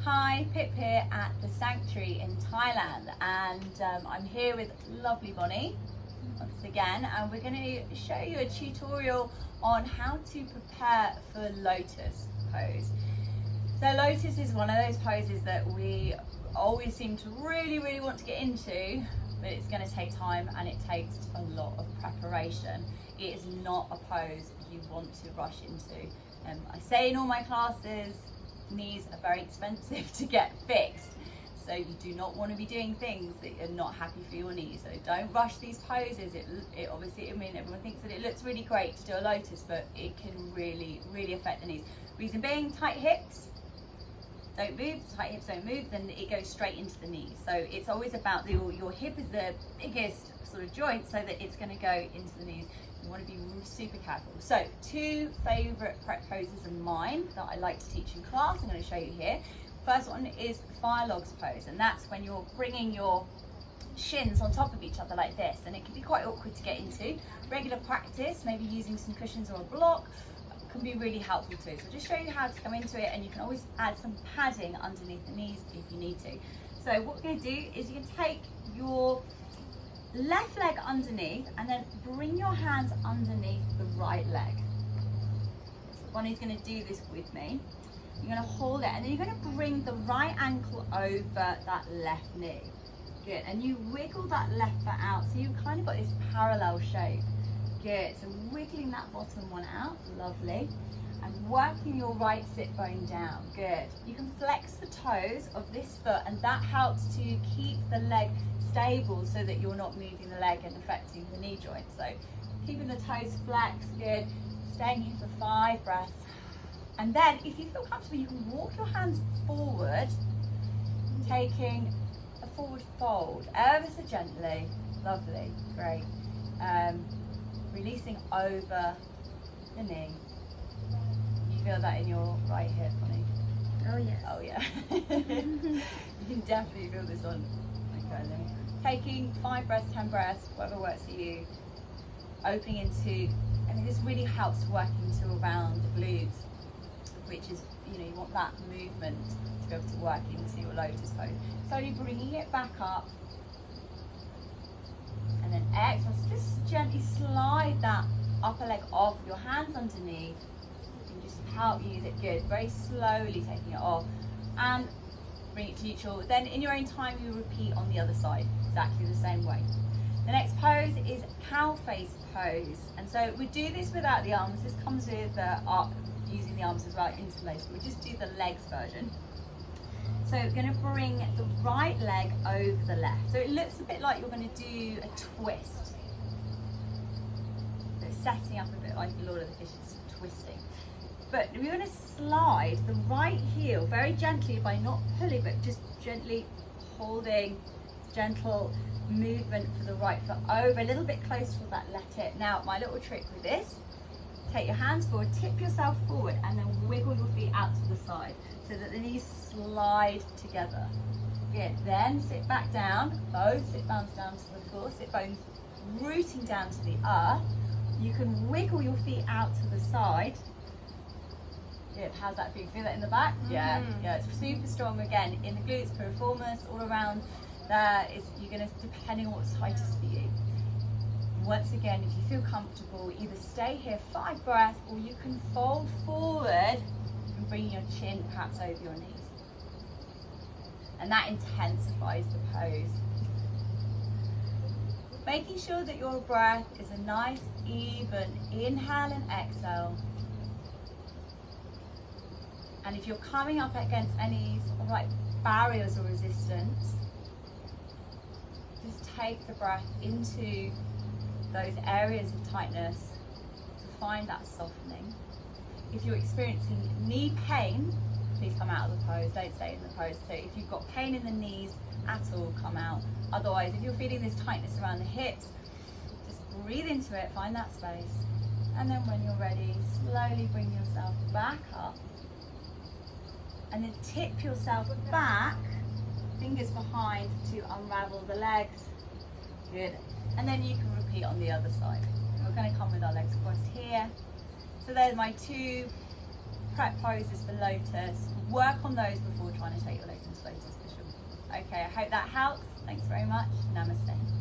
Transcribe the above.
Hi, Pip here at the Sanctuary in Thailand, and I'm here with lovely Bonnie once again, and we're going to show you a tutorial on how to prepare for Lotus pose. So Lotus is one of those poses that we always seem to really want to get into, but it's going to take time and it takes a lot of preparation. It is not a pose you want to rush into. I say in all my classes, knees are very expensive to get fixed, so you do not want to be doing things that are not happy for your knees. So don't rush these poses. It obviously, I mean, everyone thinks that it looks really great to do a Lotus, but it can really affect the knees. Reason being, tight hips don't move, tight hips don't move, then it goes straight into the knees. So it's always about your hip is the biggest sort of joint, so that it's going to go into the knees. You want to be super careful. So 2 favourite prep poses of mine that I like to teach in class, I'm going to show you here. First one is fire logs pose, and that's when you're bringing your shins on top of each other like this, and it can be quite awkward to get into. Regular practice, maybe using some cushions or a block, can be really helpful too. So just show you how to come into it, and you can always add some padding underneath the knees if you need to. So what we're going to do is you're going to take your left leg underneath and then bring your hands underneath the right leg. So Bonnie's going to do this with me. You're going to hold it, and then you're going to bring the right ankle over that left knee. Good. And you wiggle that left foot out, so you've kind of got this parallel shape. Good. So wiggling that bottom one out, lovely, and working your right sit bone down. Good. You can flex the toes of this foot, and that helps to keep the leg stable so that you're not moving the leg and affecting the knee joint. So keeping the toes flexed, good. Staying here for 5 breaths. And then if you feel comfortable, you can walk your hands forward, taking a forward fold, ever so gently. Lovely, great. Releasing over the knee. You feel that in your right hip, Bonnie? Oh yes. Oh yeah. You can definitely feel this on. Okay, then. Taking 5 breaths, 10 breaths, whatever works for you. Opening into, I mean, this really helps to work into around the glutes, which is, you want that movement to be able to work into your Lotus pose. Slowly bringing it back up, and then exhale. So just gently slide that upper leg off, your hands underneath, and just help use it. Good. Very slowly taking it off, and bring it to neutral. Then in your own time, you repeat on the other side, exactly the same way. The next pose is cow face pose, and so we do this without the arms. This comes with using the arms as well, interlaced. We just do the legs version. So we're going to bring the right leg over the left. So it looks a bit like you're going to do a twist. So it's setting up a bit like the Lord of the Fishes, twisting. But we're going to slide the right heel very gently, by not pulling, but just gently holding, gentle movement for the right foot over, a little bit close to that left hip. Now, my little trick with this, take your hands forward, tip yourself forward, and then wiggle your feet out to the side so that the knees slide together. Good. Then sit back down, both sit bones down to the floor, sit bones rooting down to the earth. You can wiggle your feet out to the side. Good. How's that feel? Feel that in the back? Yeah, it's super strong again in the glutes, piriformis, all around there. You're going to, depending on what's tightest for you. Once again, if you feel comfortable, either stay here 5 breaths, or you can fold forward and bring your chin perhaps over your knees. And that intensifies the pose. Making sure that your breath is a nice, even inhale and exhale. And if you're coming up against any sort of like barriers or resistance, just take the breath into those areas of tightness to find that softening. If you're experiencing knee pain, please come out of the pose, don't stay in the pose. So if you've got pain in the knees at all, come out. Otherwise, if you're feeling this tightness around the hips, just breathe into it, find that space. And then when you're ready, slowly bring yourself back up. And then tip yourself back, fingers behind to unravel the legs. Good. And then you can repeat on the other side. We're going to come with our legs crossed here. So there's my 2 prep poses for Lotus. Work on those before trying to take your legs into Lotus for sure. Okay, I hope that helps. Thanks very much. Namaste.